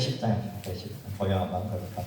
10장입니다. 10장 고요 한번 걸어볼까요?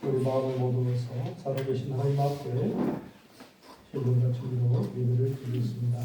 우리 마음을 모두어서 살아계신 하나님 앞에 신령과 진리로 예배를 드리겠습니다.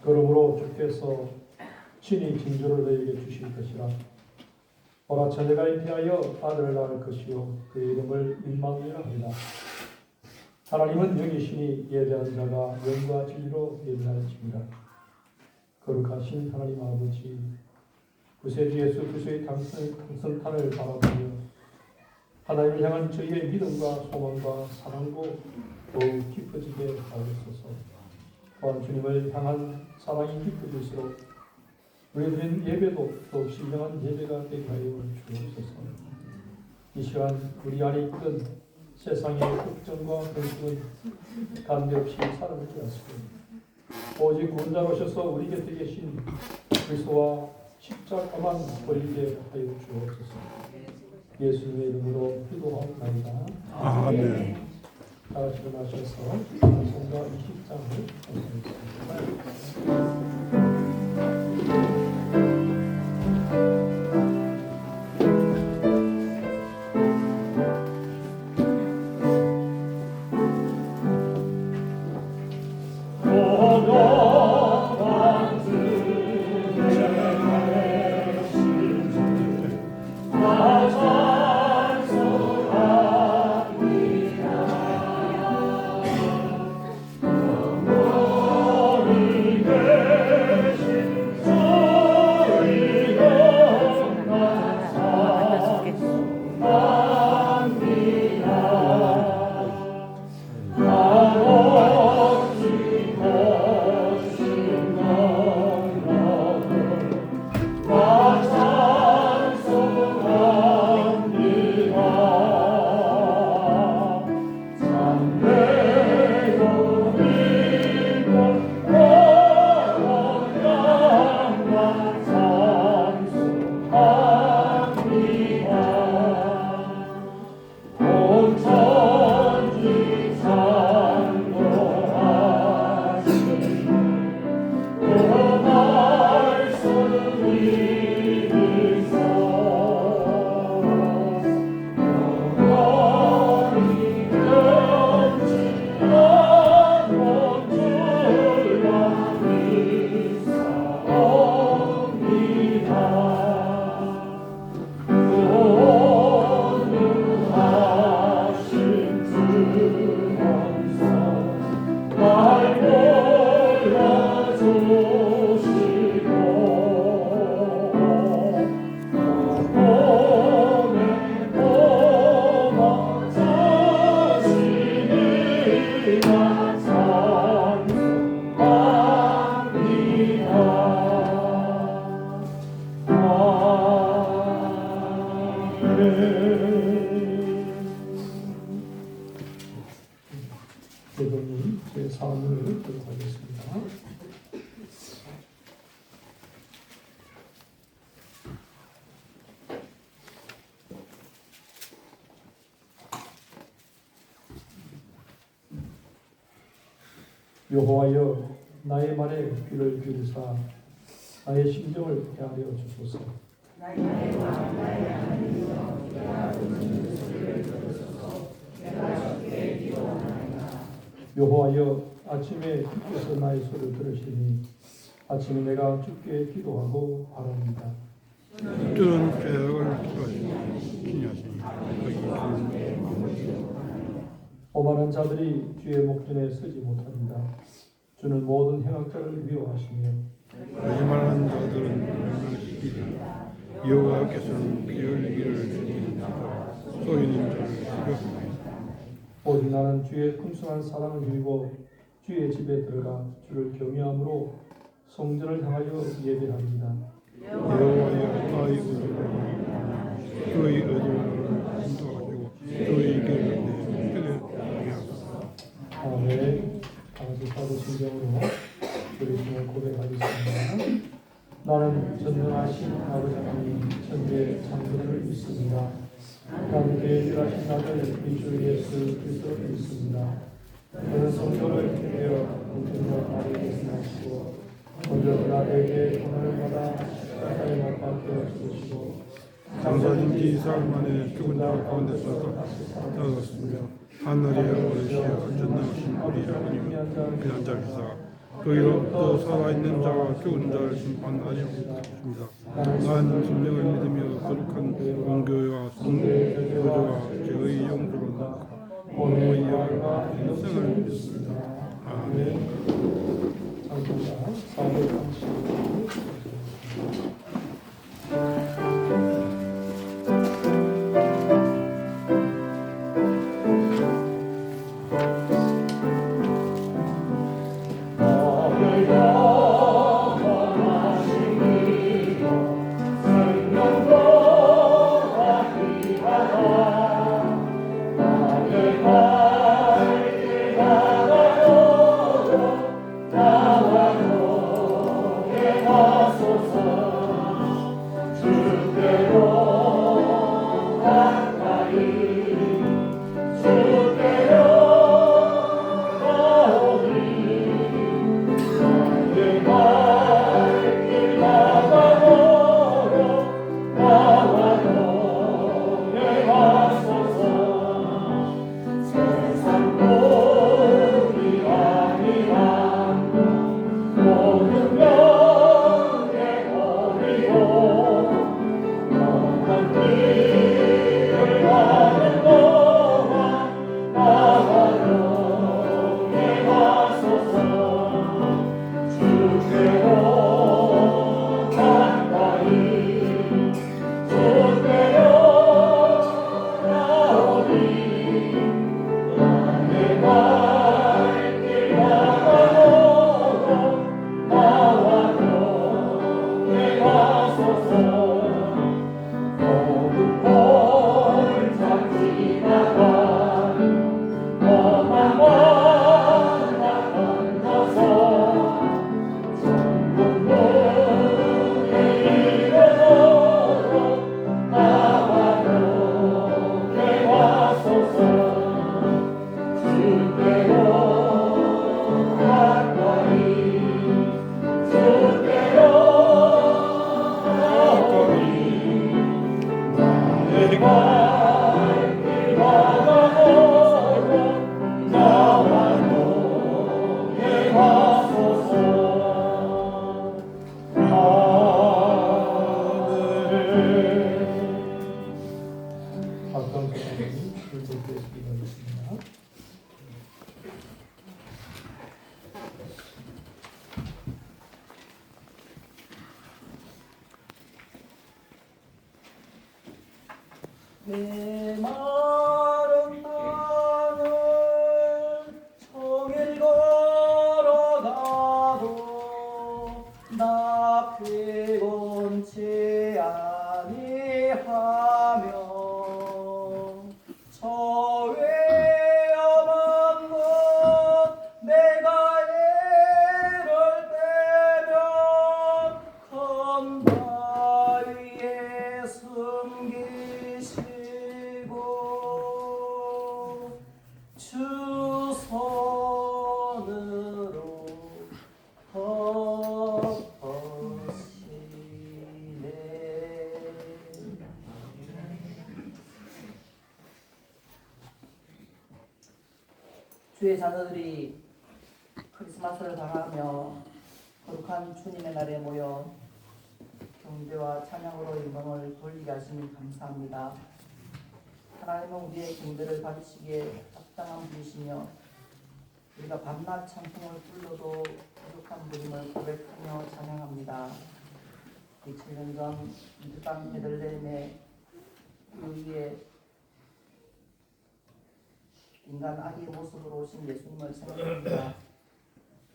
그러므로 주께서 친히 징조를 너희에게 주실 것이라. 보라, 처녀가 잉태하여 아들을 낳을 것이요 그의 이름을 임마누엘이라 하리라. 하나님은 영이시니 예배하는 자가 영과 진리로 예배할지니라. 거룩하신 하나님 아버지, 구세주 예수 그리스도의 당성탄을 바라보며 하나님을 향한 저희의 믿음과 소망과 사랑도 더욱 깊어지게 하옵소서. 또한 주님을 향한 사랑이 깊어질수록 우리들은 예배도 더욱 신령한 예배가 되게 하여 주옵소서. 이 시간 우리 안에 있던 세상의 걱정과 근심은 간데없이 사라지게 하시고 오직 구원자로 오셔서 우리 곁에 계신 그리스도와 십자가만 걸리게 하여 주옵소서. 예수님의 이름으로 기도하옵나이다. 아멘. 다 같이 일어나셔서 말씀과 20장을 읽겠습니다. 내 대동님 제4문을 듣도록 하겠습니다. 여호와여 나의 말에 귀를 기울이사 나의 심정을 헤아려 주소서. 여호와여 아침에 주께서 나의 소리를 들으시니 아침에 내가 주께 기도하고 바랍니다. 주는 죄악을 기하시니 오만한 자들이 주의 목전에 서지 못합니다. 주는 모든 행악자를 미워하시며 거짓말하는 자들은 멸망시키리. 여호와께서는 피 흘리기를 주시니까 쏘이는 자를 싫어하시니 오직 나는 주의 풍성한 사랑을 힘입어 주의 집에 들어가 주를 경외함으로 성전을 향하여 예배합니다. 여호와의 나의 의를 주의 의를 인도하시고 주의 길을 내 편에 가게 하소서. 아멘. 강수 사도 신경으로 우리 주를 고백하겠습니다. 나는 전능하신 아버지 하나님 천지의 창조를 믿습니다. 나는 계획하신 아들 우리 주 예수 그리스도를 믿습니다. 그는 성도를 택하여 공중과 나를 계승하시고 먼저 나에게 고난을 받아 십자가에 못 박혀 죽으시고 장사된 지 4일 만에 죽은 자 가운데서 나왔으며 하늘에 오르시어 전능하신 우리 하나님 그냥 자리사 그이로부터 살아있는 자와 죽은 자를 심판하려 하십니다. 나는 성령을 믿으며 거룩한 공교와 성교조와 죄의 용서로 오늘 이어가 인생을 믿습니다. 아멘. 장소자 430. 내 마른 마음을 종일 걸어가도 나 피곤치 아니하며 주의 자녀들이 크리스마스를 당하며 거룩한 주님의 날에 모여 경배와 찬양으로 영광을 돌리게 하시니 감사합니다. 하나님은 우리의 경배를 받으시기에 합당한 분이시며 우리가 밤낮 찬송을 불러도 부족한 분임을 고백하며 찬양합니다. 2000년 전 이땅 베들레헴에 그 위에 인간 아기의 모습으로 오신 예수님을 생각합니다.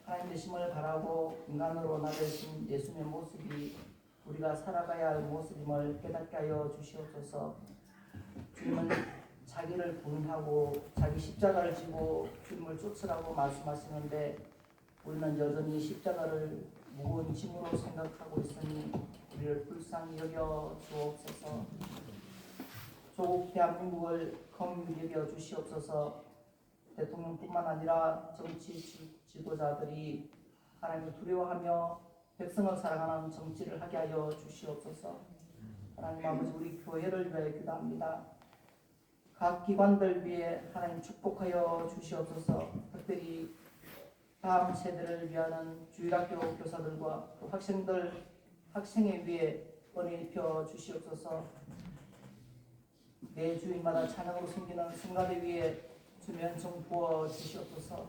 하나님 되심을 바라고 인간으로 나되신 예수님의 모습이 우리가 살아가야 할 모습임을 깨닫게 하여 주시옵소서. 주님은 자기를 부인하고 자기 십자가를 지고 주님을 쫓으라고 말씀하시는데 우리는 여전히 십자가를 무거운 짐으로 생각하고 있으니 우리를 불쌍히 여겨 주옵소서. 조국 대한민국을 긍휼히 여겨 주시옵소서. 대통령뿐만 아니라 정치 지도자들이 하나님을 두려워하며 백성을 사랑하는 정치를 하게 하여 주시옵소서. 하나님 아버지, 우리 교회를 위하여 기도합니다. 각 기관들 위해 하나님 축복하여 주시옵소서. 특별히 다음 세대를 위하는 주일학교 교사들과 또 학생에 위해 은혜 입혀 주시옵소서. 매 주일마다 찬양으로 섬기는 성가대 위에 주님 은총 부어 주시옵소서.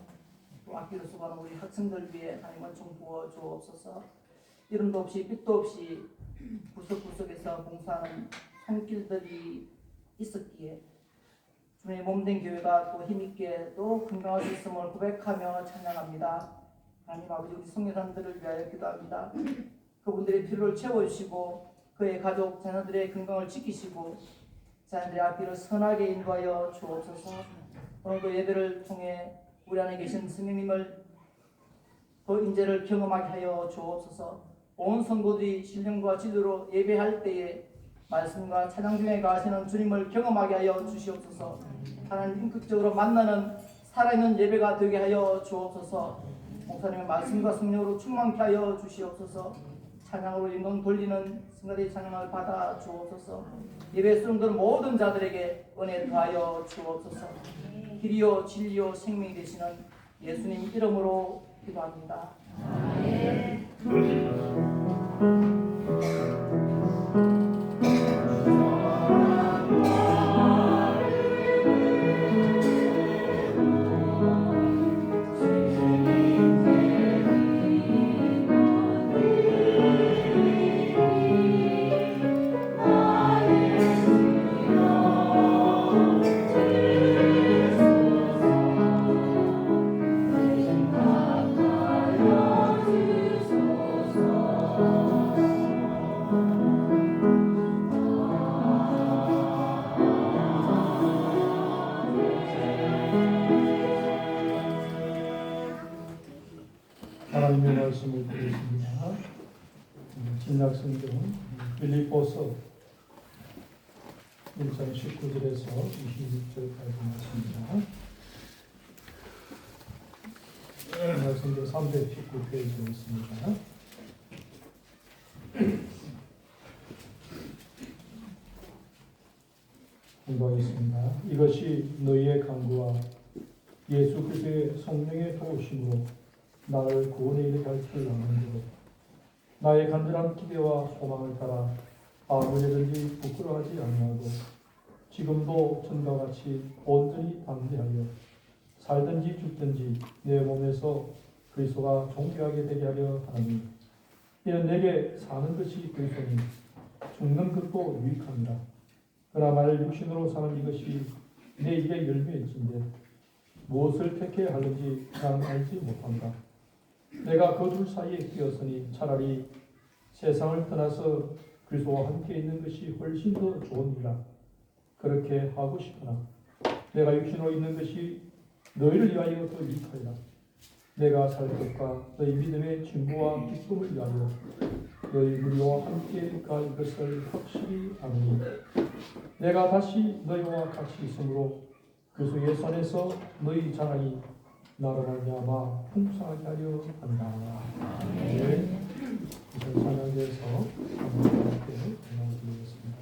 또 악기를 수고하는 우리 학생들 위해 하나님 은총 부어 주옵소서. 이름도 없이 빛도 없이 구석구석에서 봉사하는 손길들이 있었기에 주님의 몸된 교회가 또 힘있게 또 건강할 수 있음을 고백하며 찬양합니다. 하나님 아버지, 우리 성교사님들을 위하여 기도합니다. 그분들의 필요를 채워주시고 그의 가족 자녀들의 건강을 지키시고 자녀들의 앞길을 선하게 인도하여 주옵소서. 오늘도 예배를 통해 우리 안에 계신 성령님을 더 인재를 경험하게 하여 주옵소서. 온 성도들이 신령과 진리로 예배할 때에 말씀과 찬양 중에 가시는 주님을 경험하게 하여 주시옵소서. 하나님 인격적으로 만나는 살아있는 예배가 되게 하여 주옵소서. 목사님의 말씀과 성령으로 충만케 하여 주시옵소서. 찬양으로 영광 돌리는 성가대 찬양을 받아 주옵소서. 예배 수용되는 모든 자들에게 은혜 더하여 주옵소서. 길이요 진리요 생명이 되시는 예수님 이름으로 기도합니다. 아멘. 하나님의 말씀을 드리겠습니다. 신약성경 빌립보서 1장 19절에서 26절까지 말씀입니다. 신약성경 319페이지에 있습니다. 공부하겠습니다. 이것이 너희의 간구와 예수 그리스도의 성령의 도우심으로 나를 구원에 이르게 할 줄 아는 거로 나의 간절한 기대와 소망을 따라 아무래든지 부끄러워하지 아니하고 지금도 전과 같이 온전히 담대하여 살든지 죽든지 내 몸에서 그리스도가 존귀하게 되게 하려 하나니 이는 내게 사는 것이 그리스도니 죽는 것도 유익함이라. 그러나 만일 육신으로 사는 이것이 내 일의 열매일진데 무엇을 택해야 하는지 난 알지 못한다. 내가 그 둘 사이에 끼었으니 차라리 세상을 떠나서 그리스도와 함께 있는 것이 훨씬 더 좋으니라. 그렇게 하고 싶으나 내가 육신으로 있는 것이 너희를 위하여 더 유익하리라. 내가 살 것과 너희 믿음의 진보와 기쁨을 위하여 너희 무리와 함께 갈 것을 확실히 아노니 내가 다시 너희와 같이 있으므로 그리스도의 손에서 너희 자랑이 나로 말미암아 풍성하게 하려 한다. 아멘. 이전 찬양에서 함께 나눠드리겠습니다.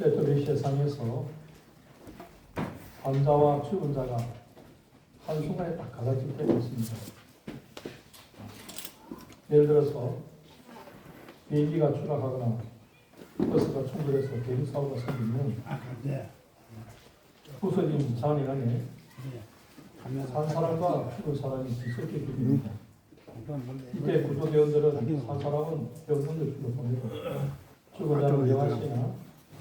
때때로 이 세상에서 환자와 죽은 자가 한순간에 딱 갈라질 때가 있습니다. 예를 들어서 비행기가 추락하거나 버스가 충돌해서 대리사고가 생기면 부서진 잔해 안에 산 사람과 죽은 사람이 뒤섞여 있습니다. 이때 구조대원들은 산 사람은 병원을 주로 보내고 죽은 자는 영아시나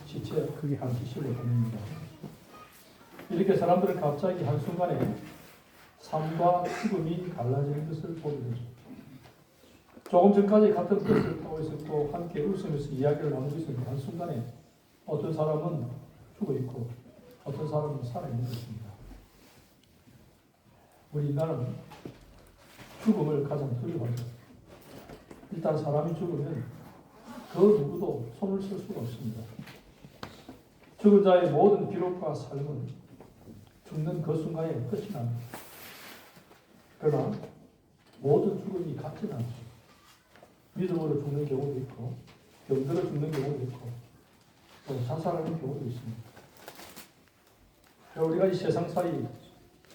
시체 안티실로 보냅니다. 이렇게 사람들은 갑자기 한순간에 삶과 죽음이 갈라지는 것을 보게 되죠. 조금 전까지 같은 버스를 타고 있었고 함께 웃으면서 이야기를 나누고 있었는데 한순간에 어떤 사람은 죽어 있고 어떤 사람은 살아있는 것입니다. 우리 인간은 죽음을 가장 두려워하죠. 일단 사람이 죽으면 그 누구도 손을 쓸 수가 없습니다. 죽은 자의 모든 기록과 삶은 죽는 그 순간에 끝이 납니다. 그러나 모든 죽음이 같지는 않죠. 믿음으로 죽는 경우도 있고 병들어 죽는 경우도 있고 또 자살하는 경우도 있습니다. 우리가 이 세상살이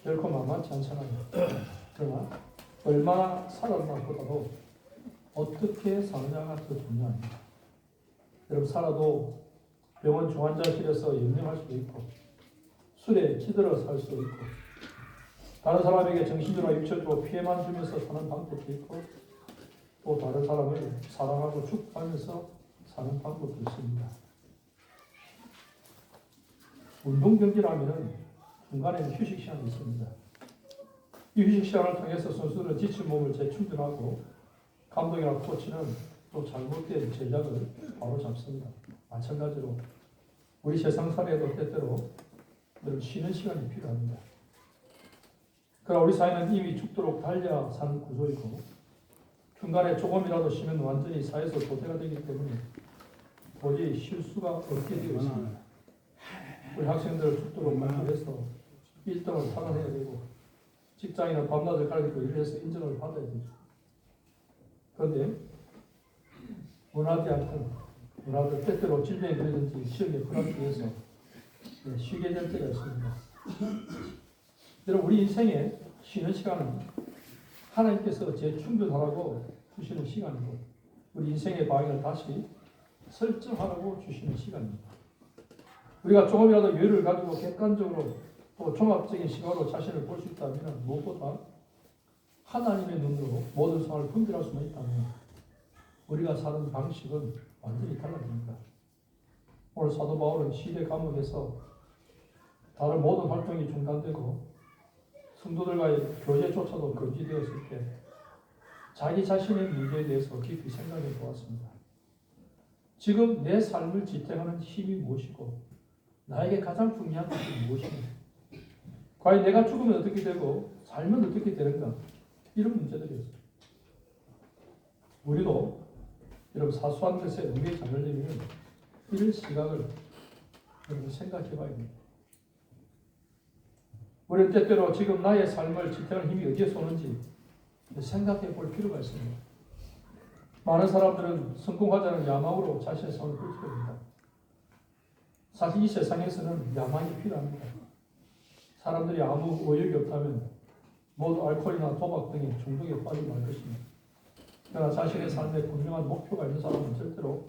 결코 만만치 않잖아요. 그러나 얼마나 살았나보다도 어떻게 사느냐가 더 중요합니다. 여러분 살아도 병원 중환자실에서 연명할 수도 있고 술에 찌들어 살 수도 있고 다른 사람에게 정신적으로 육체적으로 피해만 주면서 사는 방법도 있고 또 다른 사람을 사랑하고 축복하면서 사는 방법도 있습니다. 운동경기라면 중간에는 휴식 시간이 있습니다. 이 휴식 시간을 통해서 선수들은 지친 몸을 재충전하고 감독이나 코치는 또 잘못된 전략을 바로 잡습니다. 마찬가지로 우리 세상살이에도 때때로 쉬는 시간이 필요합니다. 그러나 우리 사회는 이미 죽도록 달려야 사는 구조이고 중간에 조금이라도 쉬면 완전히 사회에서 도태가 되기 때문에 도저히 쉴 수가 없게 되어 있습니다. 우리 학생들을 죽도록 만들어서 1등을 탈환해야 되고 직장이나 밤낮을 가리고 일을 해서 인정을 받아야 되죠. 그런데 원하지 않던 원하던 때때로 질병이 걸리든지 시험에 불합격해서 쉬게 될 때가 있습니다. 여러분 우리 인생에 쉬는 시간은 하나님께서 재충전하라고 주시는 시간이고 우리 인생의 방향을 다시 설정하라고 주시는 시간입니다. 우리가 조금이라도 여유를 가지고 객관적으로 또 종합적인 시각으로 자신을 볼 수 있다면 무엇보다 하나님의 눈으로 모든 상황을 분별할 수만 있다면 우리가 사는 방식은 완전히 달라집니다. 오늘 사도 바울은 시대 감옥에서 다른 모든 활동이 중단되고 성도들과의 교제조차도 금지되었을 때 자기 자신의 문제에 대해서 깊이 생각해 보았습니다. 지금 내 삶을 지탱하는 힘이 무엇이고 나에게 가장 중요한 것이 무엇인가? 과연 내가 죽으면 어떻게 되고 살면 어떻게 되는가? 이런 문제들이었어요. 우리도 여러분 사소한 것에 우리의 장을내면 이런 시각을 여러분 생각해 봐야 됩니다. 우리는 때때로 지금 나의 삶을 지탱할 힘이 어디에서 오는지 생각해 볼 필요가 있습니다. 많은 사람들은 성공하자는 야망으로 자신의 삶을 펼쳐봅니다. 사실 이 세상에서는 야망이 필요합니다. 사람들이 아무 의욕이 없다면 모두 알코올이나 도박 등의 중독에 빠지고 말 것입니다. 그러나 자신의 삶에 분명한 목표가 있는 사람은 절대로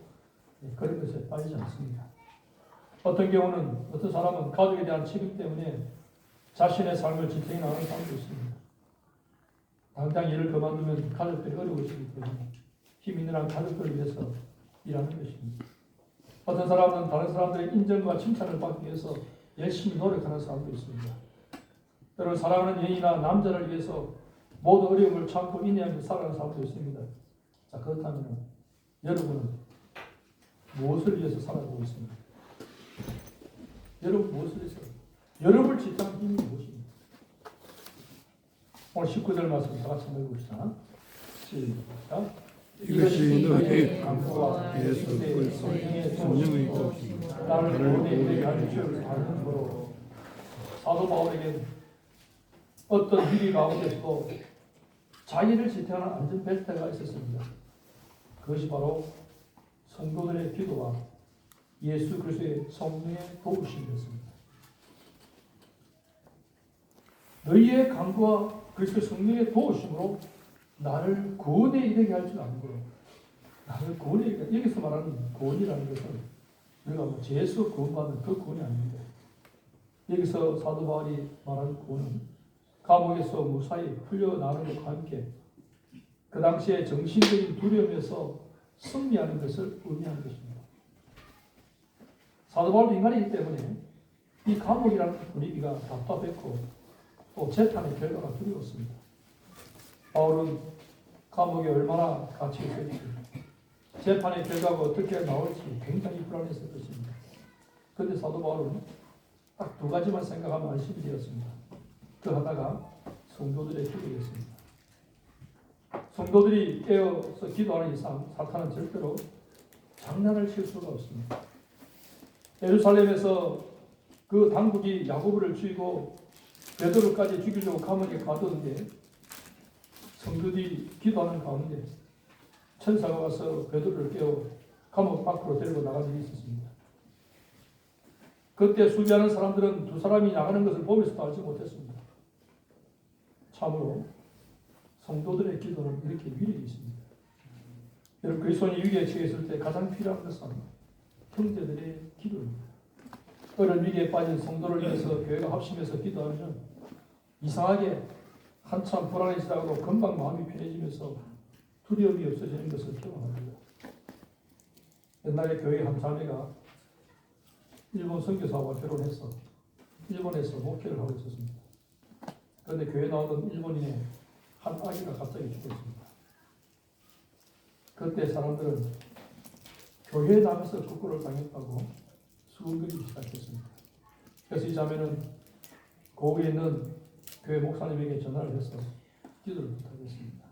그런 것에 빠지지 않습니다. 어떤 경우는 어떤 사람은 가족에 대한 책임 때문에 자신의 삶을 지탱해 나가는 사람도 있습니다. 당장 일을 그만두면 가족들이 어려워지기 때문에 힘 있는 한 가족들을 위해서 일하는 것입니다. 어떤 사람은 다른 사람들의 인정과 칭찬을 받기 위해서 열심히 노력하는 사람도 있습니다. 때로는 사랑하는 여인이나 남자를 위해서 모든 어려움을 참고 인내하며 살아가는 사람도 있습니다. 자, 그렇다면 여러분은 무엇을 위해서 살아가고 있습니까? 여러분 무엇을 위해서? 여러분을 지탱하는 힘이 무엇입니까? 오늘 19절 말씀 다 같이 한번 읽읍시다. 시작. 이것이 너희 강구와 예수 그리스도의 성령의 뜻입니다. 나를 보내게 하는 죄를 받는 거로 사도 바울에게 어떤 위기 가운데서도 자기를 지탱하는 안전벨트가 있었습니다. 그것이 바로 성도들의 기도와 예수 그리스도의 성령의 도우심이었습니다. 너희의 강구와 그리스도의 성령의 도우심으로 나를 구원에 이르게 할 줄 아는 거예요. 나를 구원에 이르게, 여기서 말하는 구원이라는 것은 우리가 뭐 죄에서 구원받는 그 구원이 아닙니다. 여기서 사도 바울이 말하는 구원은 감옥에서 무사히 풀려나는 것과 함께 그 당시에 정신적인 두려움에서 승리하는 것을 의미하는 것입니다. 사도 바울도 인간이기 때문에 이 감옥이라는 분위기가 답답했고 또 재판의 결과가 두려웠습니다. 바울은 감옥에 얼마나 갇혀 있을지, 재판의 결과가 어떻게 나올지 굉장히 불안했을 것입니다. 그런데 사도 바울은 딱 두 가지만 생각하면 안심이 되었습니다. 그 하나가 성도들의 기도였습니다. 성도들이 깨어서 기도하는 이상 사탄은 절대로 장난을 칠 수가 없습니다. 예루살렘에서 그 당국이 야고보를 죽이고 베드로까지 죽이려고 감옥에 가두었는데 성도들이 기도하는 가운데 천사가 와서 베드로를 깨워 감옥 밖으로 데리고 나간 일이 있었습니다. 그때 수비하는 사람들은 두 사람이 나가는 것을 보면서도 알지 못했습니다. 참으로 성도들의 기도는 이렇게 위력이 있습니다. 여러분, 그리스도인이 위기에 처했을 때 가장 필요한 것은 형제들의 기도입니다. 어려운 위기에 빠진 성도를 위해서 교회가 합심해서 기도하면 이상하게 한참 불안해지다가도 금방 마음이 편해지면서 두려움이 없어지는 것을 경험합니다. 옛날에 교회 한 자매가 일본 선교사와 결혼해서 일본에서 목회를 하고 있었습니다. 그런데 교회 나오던 일본인의 한 아기가 갑자기 죽었습니다. 그때 사람들은 교회에 나가서 축구를 당했다고 수군거리기 시작했습니다. 그래서 이 자매는 거기에 있는 교회 목사님에게 전화를 해서 기도를 부탁했습니다.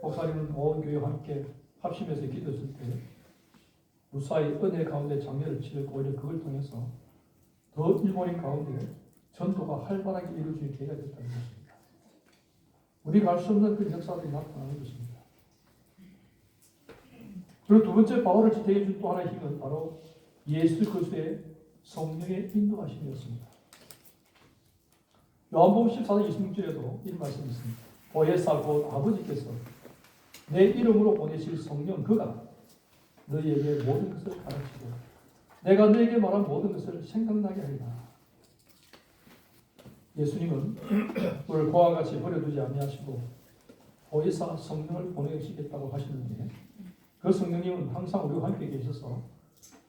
목사님은 온 교회와 함께 합심해서 기도했을 때 무사히 은혜 가운데 장례를 치르고 오히려 그걸 통해서 더 일본인 가운데 전도가 활발하게 이루어질 기회가 됐다는 것입니다. 우리가 알 수 없는 그 역사들이 나타나는 것입니다. 그리고 두 번째 바울을 지탱해 준 또 하나의 힘은 바로 예수 그리스도의 성령의 인도하심이었습니다. 요한복음 14장 26절에도 이런 말씀이 있습니다. 보혜사 곧 아버지께서 내 이름으로 보내실 성령 그가 너희에게 모든 것을 가르치고 내가 너에게 말한 모든 것을 생각나게 하리라. 예수님은 우리를 고와 같이 버려두지 아니하시고 보혜사 성령을 보내시겠다고 하시는데 그 성령님은 항상 우리와 함께 계셔서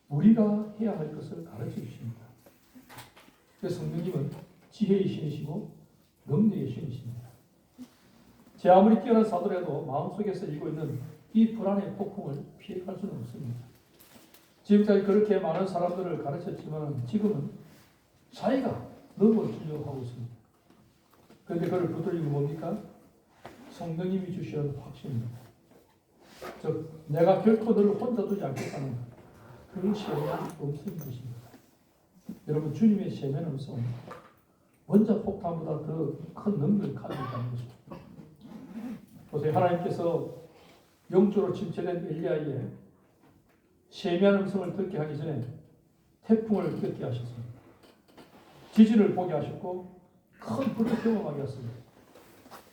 우리가 해야 할 것을 가르쳐 주십니다. 그 성령님은 지혜의 신이시고 능력의 신이십니다. 제 아무리 뛰어난 사도라도 마음속에서 일고 있는 이 불안의 폭풍을 피해갈 수는 없습니다. 지금까지 그렇게 많은 사람들을 가르쳤지만 지금은 자기가 너무 주려고 하고 있습니다. 그런데 그를 붙들리는 게 뭡니까? 성령님이 주시는 확신입니다. 즉 내가 결코 너를 혼자 두지 않겠다는 그 시험의 음성인 것입니다. 여러분, 주님의 시험의 음성은 원자 폭탄보다 더 큰 능력을 가지고 있다는 것입니다. 보세요. 하나님께서 영적으로 침체된 엘리야의 세미한 음성을 듣게 하기 전에 태풍을 듣게 하셨습니다. 지진을 보게 하셨고 큰 불을 경험하게 하셨습니다.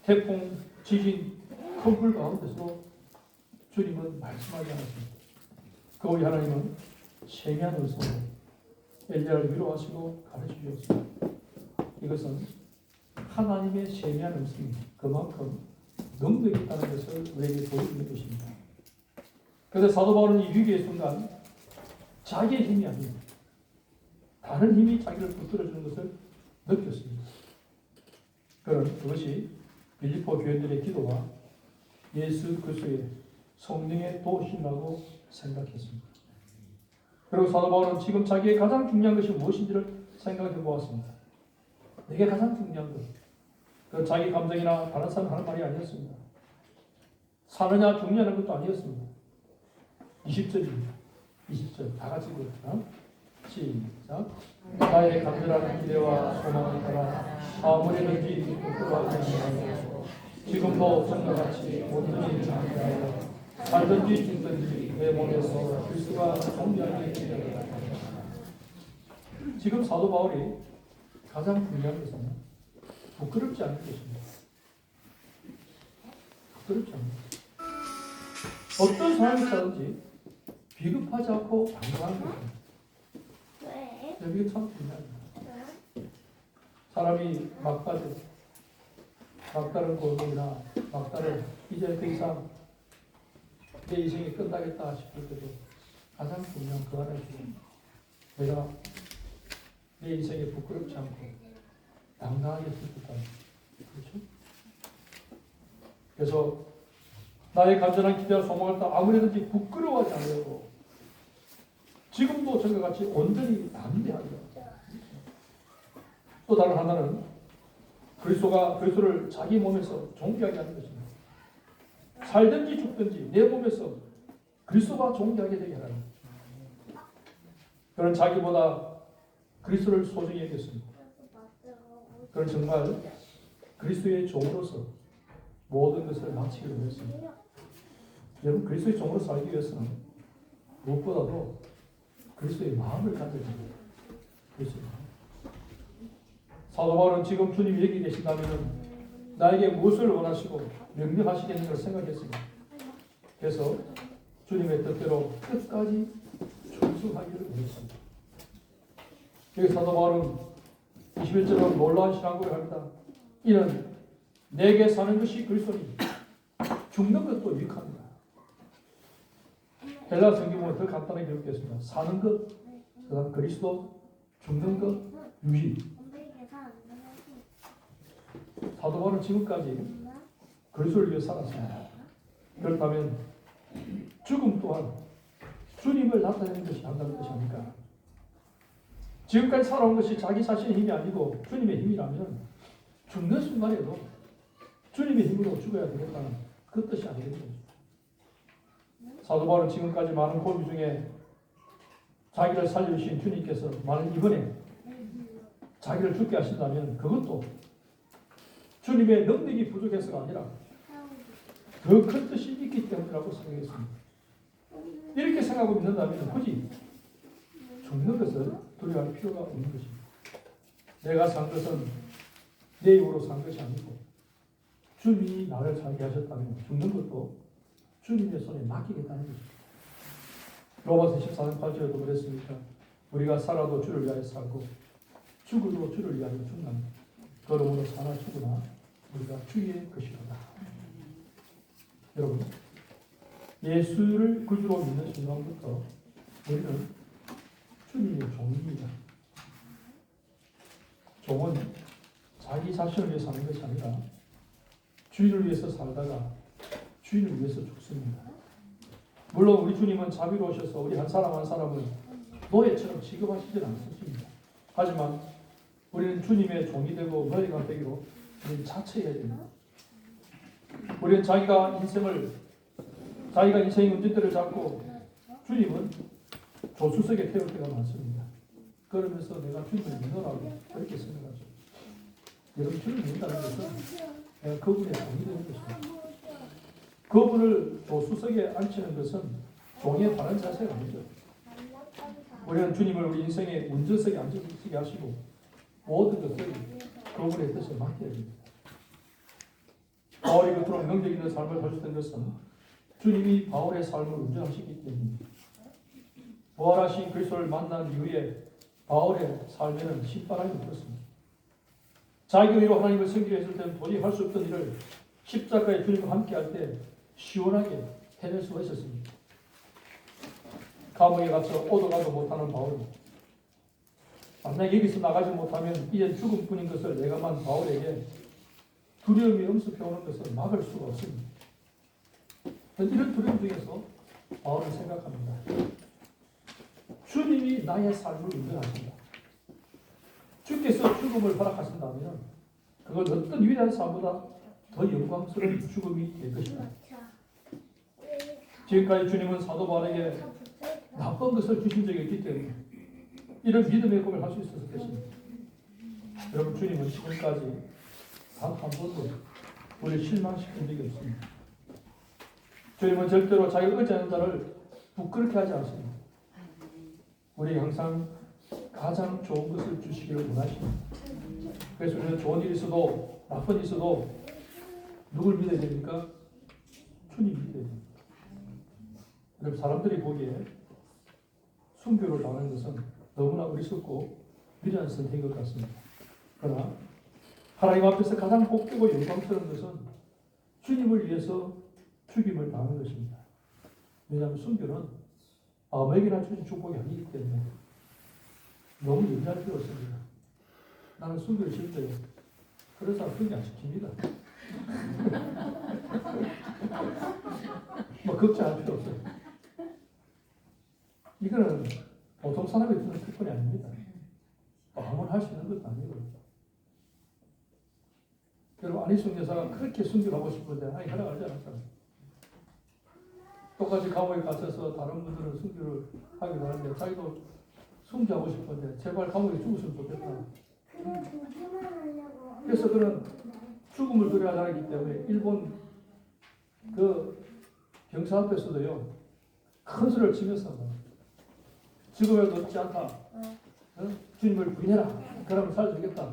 태풍, 지진, 큰 불 가운데서도 주님은 말씀하지 않았습니다. 그 후에 하나님은 세미한 음성으로 엘리야를 위로하시고 가르쳐 주셨습니다. 이것은 하나님의 세미한 음성이 그만큼 능력이 있다는 것을 우리에게 보여주는 것입니다. 그래서 사도 바울은 이 위기의 순간 자기의 힘이 아닙니다. 다른 힘이 자기를 붙들어주는 것을 느꼈습니다. 그것이 빌립보 교인들의 기도와 예수 그리스도의 성령의 도우심이라고 생각했습니다. 그리고 사도 바울은 지금 자기의 가장 중요한 것이 무엇인지를 생각해 보았습니다. 내게 가장 중요한 것, 그 자기 감정이나 다른 사람 하는 말이 아니었습니다. 사느냐 죽느냐는 것도 아니었습니다. 20절입니다. 20절 다 같이 읽읍시다. 시작. 나의 간절한 기대와 소망을 따라 아무리든지 이끌어가게 하시고 지금도 전과 같이 온전히 장대하여 살든지 죽든지 내 몸에서 그리스도가 존귀하게 되리라. 지금 사도 바울이 가장 중요한 것은 부끄럽지 않은 것입니다. 부끄럽지 않은 것. 어떤 사람이 있다든지 비급하지 않고 당당한 것입니다. 이게 참 중요합니다. 사람이 막다른 고통이나 막다른 이제 더 이상 내 인생이 끝나겠다 싶을 때도 가장 중요한 그 하나의 주님, 내가 내 인생에 부끄럽지 않고 당당하게 살겠다. 그렇죠? 그래서 나의 간절한 기대와 소망을 따라 아무래든지 부끄러워하지 않으려고 지금도 저와 같이 온전히 담대하리라. 또 다른 하나는 그리스도를 자기 몸에서 존귀하게 하는 것입니다. 살든지 죽든지 내 몸에서 그리스도가 존귀하게 되게 하라. 그는 자기보다 그리스도를 소중히 여겼습니다. 그는 정말 그리스도의 종으로서 모든 것을 마치기로 했습니다. 여러분, 그리스도의 종으로 살기 위해서는 무엇보다도 그리스도의 마음을 가져야 됩니다. 그리스도의 마음. 사도 바울은 지금 주님이 여기 계신다면 나에게 무엇을 원하시고 명령하시겠는가 생각했습니다. 그래서 주님의 뜻대로 끝까지 충성하기를 원했습니다. 여기 사도 바울은 21절은 놀라운 신앙고를 합니다. 이는 내게 사는 것이 그리스도니 죽는 것도 유익합니다. 헬라 성경은 더 간단하게 기록했습니다. 사는 것, 그다음 그리스도, 죽는 것, 유익. 사도 바울은 지금까지 그리스도를 위해 살았습니다. 그렇다면 죽음 또한 주님을 나타내는 것이 한다는 것이 아닐까? 지금까지 살아온 것이 자기 자신의 힘이 아니고 주님의 힘이라면 죽는 순간에도 주님의 힘으로 죽어야 되겠다는 그 뜻이 아니겠죠. 사도 바울은 지금까지 많은 고비 중에 자기를 살려주신 주님께서 만약 이번에 자기를 죽게 하신다면 그것도 주님의 능력이 부족해서가 아니라 더 큰 뜻이 있기 때문이라고 생각했습니다. 이렇게 생각하고 믿는다면 굳이 죽는 것을 두려워할 필요가 없는 것입니다. 내가 산 것은 내 힘으로 산 것이 아니고 주님이 나를 살게 하셨다면 죽는 것도 주님의 손에 맡기겠다는 것입니다. 로마서 14장 8절에도 그랬으니까 우리가 살아도 주를 위하여 살고 죽어도 주를 위하여 죽나니 그러므로 사나 죽으나 우리가 주의 것이로다. 여러분, 예수를 구주로 믿는 순간부터 우리는 주님의 종입니다. 종은 자기 자신을 위해 사는 것이 아니라 주인을 위해서 살다가 주인을 위해서 죽습니다. 물론 우리 주님은 자비로우셔서 우리 한 사람 한 사람을 노예처럼 취급하시지 않습니다. 하지만 우리는 주님의 종이 되고 노예가 되기로 우리는 자처해야 됩니다. 우리는 자기가 인생의 운전대를 잡고 주님은 조수석에 태울 때가 많습니다. 그러면서 내가 주님을 믿으라고 그렇게 생각하죠. 여러분, 주님을 믿는다는 것은 내가 그분의 종이 되는 것입니다. 그분을 조수석에 앉히는 것은 종에 바른 자세가 아니죠. 우리는 주님을 우리 인생의 운전석에 앉히게 하시고 모든 것을 그분의 뜻에 맡겨야 됩니다. 바울이 그토록 능력 있는 삶을 살 수 있는 것은 주님이 바울의 삶을 운전하시기 때문입니다. 부활하신 그리스도를 만난 이후에 바울의 삶에는 신바람이 불었습니다. 자기 의로 하나님을 섬기려 했을 때는 도저히 할 수 없던 일을 십자가의 주님과 함께 할 때 시원하게 해낼 수가 있었습니다. 감옥에 갇혀 오도 가도 못하는 바울은 만약 여기서 나가지 못하면 이제 죽음뿐인 것을 내가만 바울에게 두려움이 엄습해오는 것을 막을 수가 없습니다. 이런 두려움 중에서 바울은 생각합니다. 주님이 나의 삶을 운전하신다. 주께서 죽음을 허락하신다면 그건 어떤 위대한 삶보다 더 영광스러운 죽음이 될 것입니다. 지금까지 주님은 사도 바울에게 나쁜 것을 주신 적이 없기 때문에 이런 믿음의 꿈을 할 수 있었을 것입니다. 여러분, 주님은 지금까지 단 한 번도 우리를 실망시킨 적이 없습니다. 주님은 절대로 자기를 의지하는 자를 부끄럽게 하지 않습니다. 우리 항상 가장 좋은 것을 주시기를 원하십니다. 그래서 우리는 좋은 일이 있어도 나쁜 일이 있어도 누굴 믿어야 됩니까? 주님 믿어야 됩니다. 여러분, 사람들이 보기에 순교를 당하는 것은 너무나 어리석고 미련한 선택인 것 같습니다. 그러나 하나님 앞에서 가장 복되고 영광스러운 것은 주님을 위해서 죽임을 당하는 것입니다. 왜냐하면 순교는 아무에게나 주신 축복이 아니기 때문에 너무 염려할 필요 없습니다. 나는 순교를 싫대요. 그런 사람 순교 안 시킵니다. 뭐 걱정할 필요 없어요. 이거는 보통 사람이 드는 특권이 아닙니다. 아무나 할 수 있는 것도 아니고. 여러분, 안희숙 여사가 그렇게 순교를 하고 싶은데 아니 허락하지 않았잖아요. 똑같이 감옥에 갇혀서 다른 분들은 순교를 하기도 하는데 자기도 순교하고 싶은데 제발 감옥에 죽었으면 좋겠다. 그래서 그는 죽음을 두려워하지 않기 때문에 일본 그 경사 앞에서도요 큰 소리를 치면서 죽음에도 얻지 않다. 주님을 부인해라. 그러면 살아주겠다.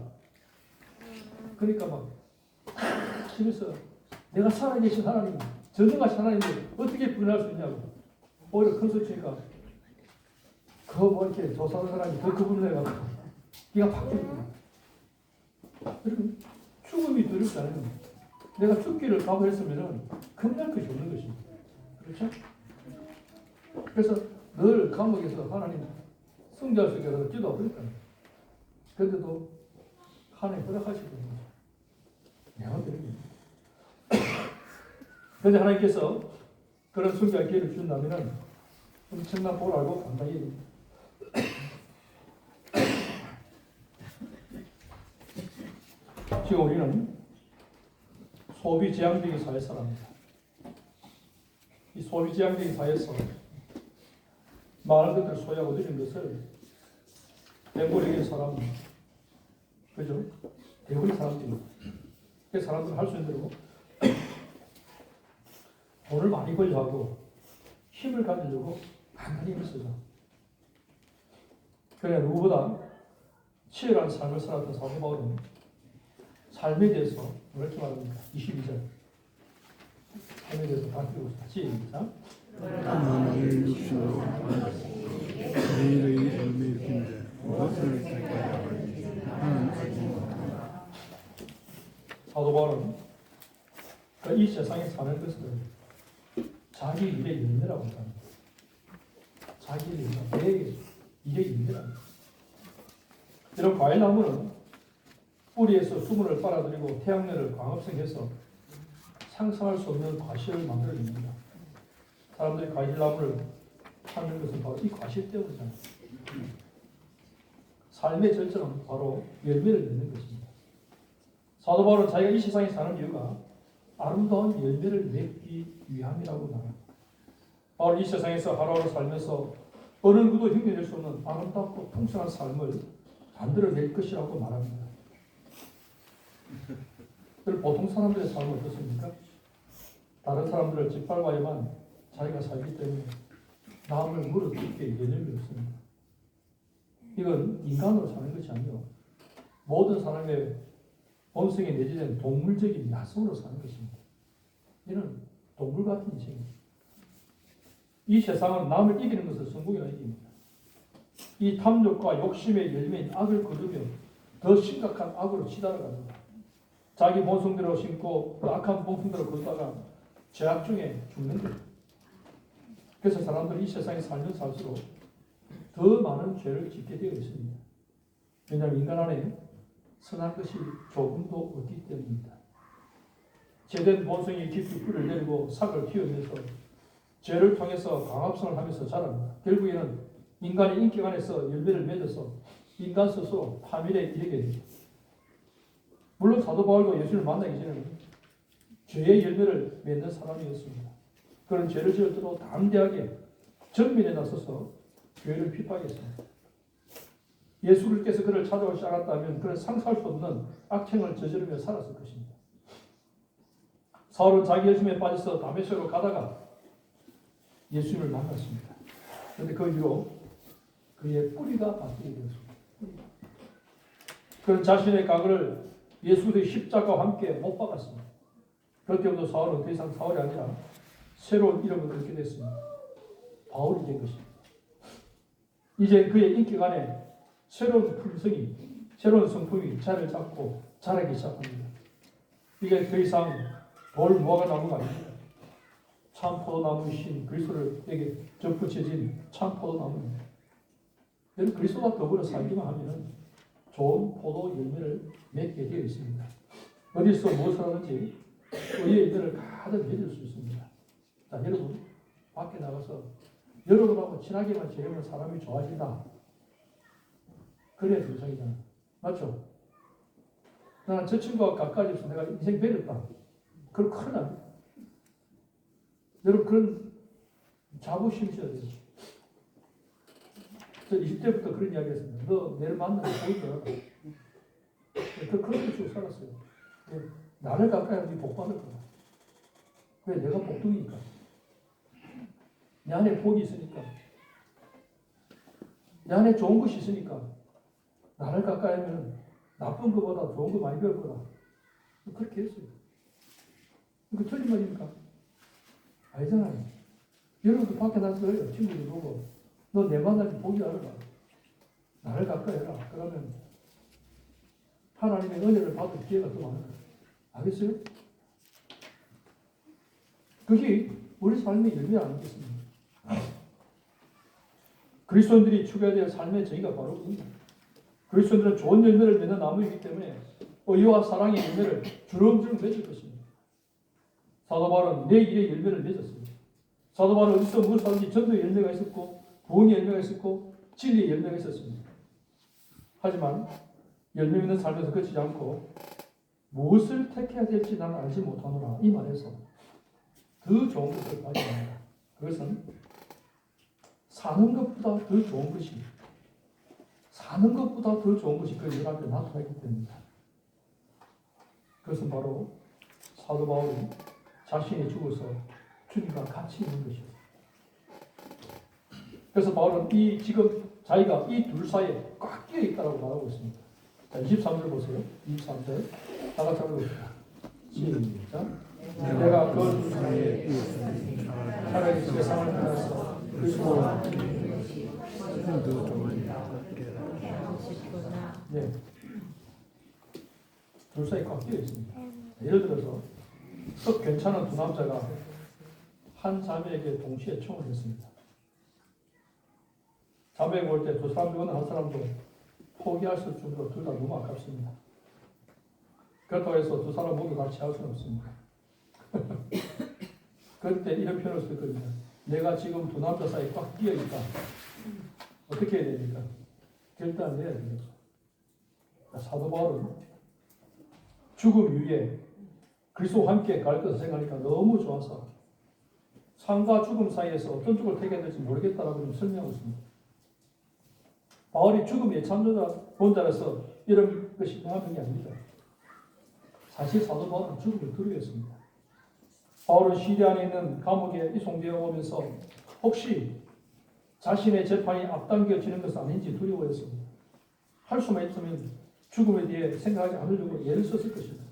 그러니까 막 치면서 내가 살아계신 하나님, 전능하신 하나님을 어떻게 부인할 수 있냐고. 오히려 큰 소리 치니까 그거 뭐 이렇게 조사하는 사람이 더 그분을 해가지고 기가 팍 죽습니다. 여러분, 죽음이 두렵지 않으면 내가 죽기를 각오했으면 끝날 것이 없는 것입니다. 그렇죠? 그래서 늘 감옥에서 하나님 성장할 수 있게 해서 기도하고 그랬다. 그런데도 하나님 허락하시거든요. 내가 드립니다. 그런데 하나님께서 그런 순교할 기회를 준다면 엄청난 복을 알고 감당해야 됩니다. 지금 우리는 소비지향적인 사회에 살아갑니다. 이 소비지향적인 사회에서 많은 것들을 소유하고 누리는 것을 대부분의 사람, 그죠? 대부분의 사람들입니다. 그 사람들은 할 수 있는 대로 돈을 많이 벌려 하고 힘을 가지려고 간단히 힘을 쓰죠. 그래 누구보다 치열한 삶을 살았던 사도 바울은 삶에 대해서 이렇게 말합니다. 22절 삶에 대해서 바뀌고 있습니다. 시작. 나를 육신으로 내일의 열매 일킨데 무엇을 나는 사도 바울은 이 세상에 사는 것을 자기 일의 열매라고 합니다. 자기 일의 열매, 내 일의 열매랍니다. 이런 과일나무는 뿌리에서 수분을 빨아들이고 태양열을 광합성해서 상상할 수 없는 과실을 만들어냅니다. 사람들이 과일나무를 찾는 것은 바로 이 과실 때문이잖아요. 삶의 절정은 바로 열매를 맺는 것입니다. 사도 바울은 자기가 이 세상에 사는 이유가 아름다운 열매를 맺기 위함이라고 말합니다. 바로 이 세상에서 하루하루 살면서 어느 누구도 흉내낼 수 없는 아름답고 풍성한 삶을 만들어낼 것이라고 말합니다. 보통 사람들의 삶은 어떻습니까? 다른 사람들을 짓밟아야만 자기가 살기 때문에 남을 물어뜯게 개념이 없습니다. 이건 인간으로 사는 것이 아니요 모든 사람의 본성에 내재된 동물적인 야성으로 사는 것입니다. 이는 동물 같은 인생입니다. 이 세상은 남을 이기는 것을 성공이라 이깁니다. 이 탐욕과 욕심의 열매인 악을 거두며 더 심각한 악으로 치달아갑니다. 자기 본성대로 심고 그 악한 본성대로 걷다가 죄악 중에 죽는 거예요. 그래서 사람들이 이 세상에 살면 살수록 더 많은 죄를 짓게 되어 있습니다. 왜냐하면 인간 안에 선한 것이 조금도 없기 때문입니다. 죄된 본성이 깊이 뿌리를 내리고 삭을 틔우면서 죄를 통해서 광합성을 하면서 자랍니다. 결국에는 인간의 인격 안에서 열매를 맺어서 인간 스스로 파멸에 이르게 됩니다. 물론 사도 바울도 예수를 만나기 전에는 죄의 열매를 맺는 사람이었습니다. 그런 죄를 지을 때도 담대하게 정면에 나서서 교회를 핍박했습니다. 예수님께서 그를 찾아오지 않았다면 그는 상상할 수 없는 악행을 저지르며 살았을 것입니다. 사울은 자기 열심에 빠져서 다메섹으로 가다가 예수님을 만났습니다. 그런데 그 이후로 그의 뿌리가 바뀌게 되었습니다. 그는 자신의 과거를 예수 그리스도의 십자가와 함께 못 박았습니다. 그때부터 사울은 더 이상 사울이 아니라 새로운 이름을 얻게 됐습니다. 바울이 된 것입니다. 이제 그의 인격 안에 새로운 품성이, 새로운 성품이 자리를 잡고 자라기 시작합니다. 이게 더 이상 돌 무화과 나무가 아닙니다. 참 포도나무이신 그리스도에게 접붙여진 참 포도나무입니다. 여러분, 그리스도와 더불어 살기만 하면 좋은 포도 열매를 맺게 되어 있습니다. 어디서 무엇을 하든지 의의 열매를 가득 맺을 수 있습니다. 자, 여러분, 밖에 나가서 여러분하고 친하게만 지내면 사람이 좋아진다. 그래야 정상이잖아. 맞죠? 나는 저 친구가 가까이 있어 내가 인생 배렸다. 그럼 큰일 납니다. 여러분, 그런 자부심이 있어야 돼요. 저 20대부터 그런 이야기 했습니다. 너 내일 만나면 보이더라. 그렇게 쭉 살았어요. 나를 가까이 하면 네 복 받을 거야. 왜? 내가 복둥이니까. 내 안에 복이 있으니까. 내 안에 좋은 것이 있으니까. 나를 가까이 하면 나쁜 것보다 좋은 거 많이 배울 거다. 그렇게 했어요. 그 틀린 말입니까? 아니잖아요. 여러분도 밖에 나서 친구들 보고 너 내 만나기 복이 알아라. 나를 가까이 해라. 그러면 하나님의 은혜를 받을 기회가 더 많을 거예요. 알겠어요? 그게 우리 삶의 열매 아니겠습니까? 그리스도인들이 추구해야 될 삶의 정의가 바로 그겁니다. 그리스도인들은 좋은 열매를 맺는 나무이기 때문에 의와 사랑의 열매를 주렁주렁 맺을 것입니다. 사도 바울은 내 일의 열매를 맺었습니다. 사도 바울은 어디서 무엇을 하든지 전도의 열매가 있었고 부흥의 열매가 있었고 진리의 열매가 있었습니다. 하지만 열매 맺는 삶에서 그치지 않고 무엇을 택해야 될지 나는 알지 못하노라 이 말에서 더 좋은 것을 발견합니다. 그것은 사는 것보다 더 좋은 것이 사는 것보다 더 좋은 것이 그 열앞에 나타나기 때문입니다. 그것은 바로 사도 바울이 자신이 죽어서 주님과 같이 있는 것이에요. 그래서 바울은 지금 자기가 이 둘 사이에 꽉 끼어 있다고 말하고 있습니다. 자, 23절 보세요. 23절. 다 같이 하겠습니다. 시작. 내가 그 둘 사이에 차라리 세상을 떠나서 그리스도와 더 좋아하니 네. 둘 사이에 꽉 끼어 있습니다. 예를 들어서 썩 괜찮은 두 남자가 한 자매에게 동시에 청을 했습니다. 자매가 올 때 두 사람 중 어느 한 사람도 포기할 수 정도로 둘 다 너무 아깝습니다. 그렇다고 해서 두 사람 모두 같이 할 수는 없습니다. 그때 이런 표현을 썼거든요. 내가 지금 두 남자 사이에 꽉 끼어 있다. 어떻게 해야 됩니까? 결단을 내야 됩니다. 사도 바울은 죽음 이후에 그리스도와 함께 갈 것을 생각하니까 너무 좋아서 삶과 죽음 사이에서 어떤 쪽을 택해야 될지 모르겠다라고 설명하고 있습니다. 바울이 죽음 예찬론자라서 이런 것이 명확한 게 아닙니다. 사실 사도 바울은 죽음을 두려워했습니다. 바울은 시리아 안에 있는 감옥에 이송되어 오면서 혹시 자신의 재판이 앞당겨지는 것은 아닌지 두려워했습니다. 할 수만 있으면 죽음에 대해 생각하지 않으려고 애를 썼을 것입니다.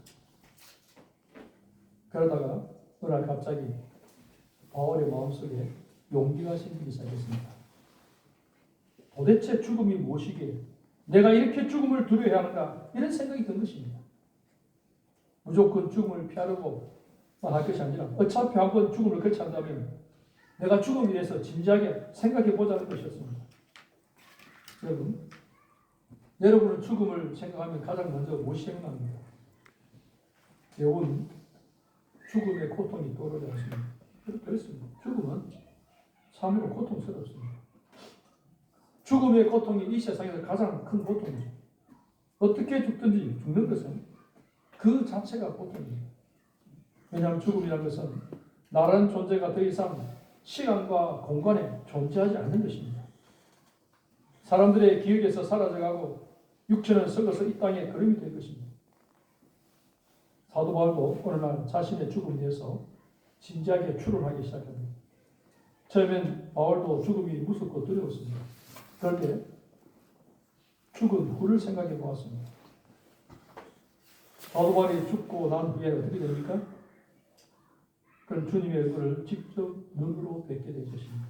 그러다가 어느 날 갑자기 바울의 마음속에 용기가 생기기 시작했습니다. 도대체 죽음이 무엇이기에 내가 이렇게 죽음을 두려워해야 하는가 이런 생각이 든 것입니다. 무조건 죽음을 피하려고 할 것이 아니라 어차피 한번 죽음을 거치한다면 내가 죽음에 대해서 진지하게 생각해 보자는 것이었습니다. 여러분은 죽음을 생각하면 가장 먼저 무엇이 생각납니까? 여러분 죽음의 고통이 떠오르지 않습니다. 그렇습니다. 죽음은 참으로 고통스럽습니다. 죽음의 고통이 이 세상에서 가장 큰 고통이죠. 어떻게 죽든지 죽는 것은 그 자체가 고통입니다. 왜냐하면 죽음이라는 것은 나라는 존재가 더 이상 시간과 공간에 존재하지 않는 것입니다. 사람들의 기억에서 사라져가고 육체는 썩어서 이 땅에 거름이 될 것입니다. 사도 바울도 어느 날 자신의 죽음에 대해서 진지하게 추론하기 시작합니다. 처음엔 바울도 죽음이 무섭고 두려웠습니다. 그런데 죽은 후를 생각해 보았습니다. 사도 바울이 죽고 난 후에 어떻게 됩니까? 그럼 주님의 얼굴을 직접 눈으로 뵙게 될 것입니다.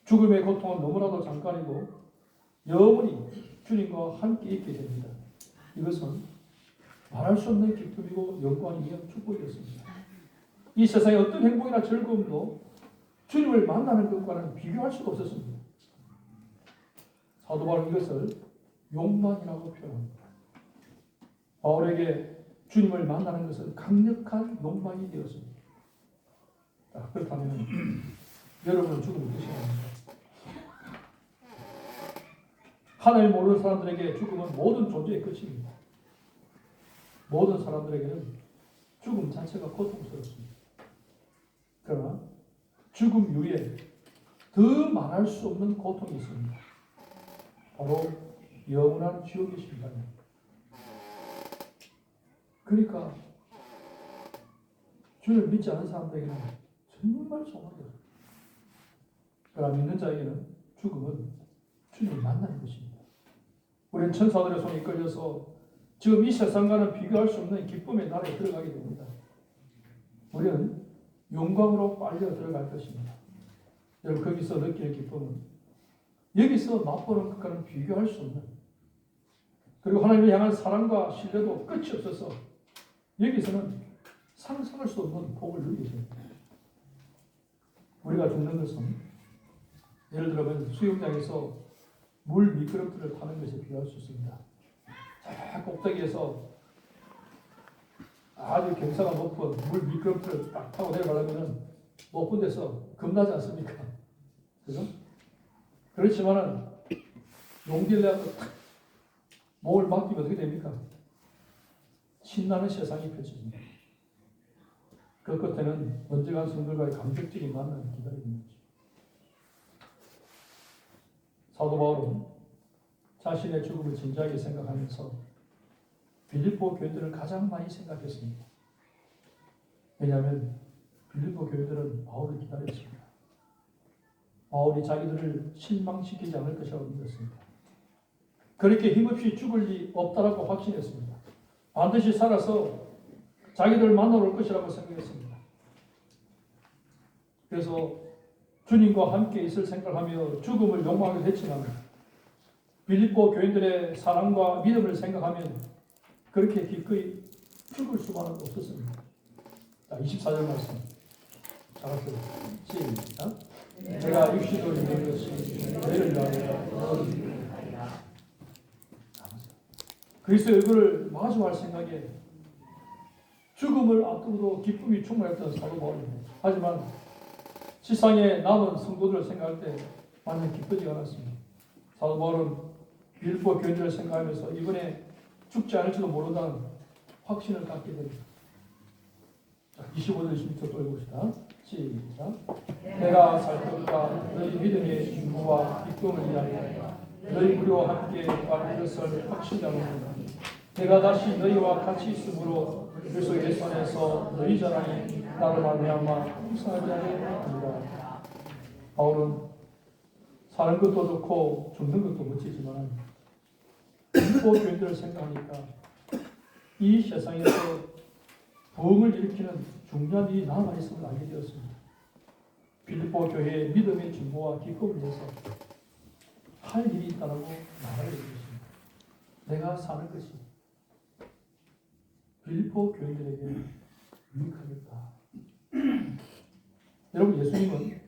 죽음의 고통은 너무나도 잠깐이고 영원히 주님과 함께 있게 됩니다. 이것은 말할 수 없는 기쁨이고 영광이며 축복이었습니다. 이 세상의 어떤 행복이나 즐거움도 주님을 만나는 것과는 비교할 수가 없었습니다. 사도 바울은 이것을 욕망이라고 표현합니다. 바울에게 주님을 만나는 것은 강력한 욕망이 되었습니다. 자, 그렇다면 여러분은 죽음을 드셔야 합니다. 하나님 모르는 사람들에게 죽음은 모든 존재의 끝입니다. 모든 사람들에게는 죽음 자체가 고통스럽습니다. 그러나 죽음 이후에 더 말할 수 없는 고통이 있습니다. 바로 영원한 지옥의 심판입니다. 그러니까 주를 믿지 않은 사람들에게는 정말 소망이에요. 그러나 믿는 자에게는 죽음은 주님을 만나는 것입니다. 우리는 천사들의 손에 이끌려서 지금 이 세상과는 비교할 수 없는 기쁨의 나라에 들어가게 됩니다. 우리는 영광으로 빨려 들어갈 것입니다. 여러분 거기서 느끼는 기쁨은 여기서 맛보는 것과는 비교할 수 없는, 그리고 하나님을 향한 사랑과 신뢰도 끝이 없어서 여기서는 상상할 수 없는 복을 누리게 됩니다. 우리가 죽는 것은 예를 들면 수영장에서 물 미끄럼틀을 타는 것에 비교할 수 있습니다. 저 꼭대기에서 아주 경사가 높은 물 미끄럼틀을 딱 타고 내려가려면 높은 데서 겁나지 않습니까? 그죠? 그렇지만은 용기를 내고 탁 몸을 맡기면 어떻게 됩니까? 신나는 세상이 펼쳐집니다. 그 끝에는 언제간 성들과의 감격적인 만남이 기다리는 거죠. 사도 바울은 자신의 죽음을 진지하게 생각하면서 빌립보 교인들을 가장 많이 생각했습니다. 왜냐하면 빌립보 교인들은 바울을 기다렸습니다. 바울이 자기들을 실망시키지 않을 것이라고 믿었습니다. 그렇게 힘없이 죽을 리 없다라고 확신했습니다. 반드시 살아서 자기들을 만나러 올 것이라고 생각했습니다. 그래서 주님과 함께 있을 생각하며 죽음을 욕망하게 됐지만 빌립보 교인들의 사랑과 믿음을 생각하면 그렇게 기꺼이 죽을 수만은 없었습니다. 자, 24절 말씀 잘하세요. 시작. 내가 육신으로 있는 것이 너희를 위하여 그리스도의 얼굴을 마주할 생각에 죽음을 앞두고도 기쁨이 충만했던 사도 바울입니다. 하지만 세상에 남은 성도들을 생각할 때 완전 기쁘지 않았습니다. 사도 바울은 빌립보 교인들을 생각하면서 이번에 죽지 않을지도 모른다는 확신을 갖게 됩니다. 자, 25절 26절 또 읽읍시다. 시작. 내가 살 것과 너희 믿음의 중부와 기쁨을 위하여 너희 우리와 함께 받은 것을 확신하노라. 내가 다시 너희와 같이 있으므로 그리스도 예수 안에서 너희 자랑이 나를 말미암아 풍성하게 하리라. 바울은 사는 것도 좋고 죽는 것도 멋지지만 빌립보 교인들을 생각하니까 이 세상에서 부흥을 일으키는 중요한 일이 남아있음을 알게 되었습니다. 빌립보 교회의 믿음의 진보와 기쁨을 위해서 할 일이 있다라고 말하게 되었습니다. 내가 사는 것이 빌립보 교인들에게 유익하겠다. 여러분, 예수님은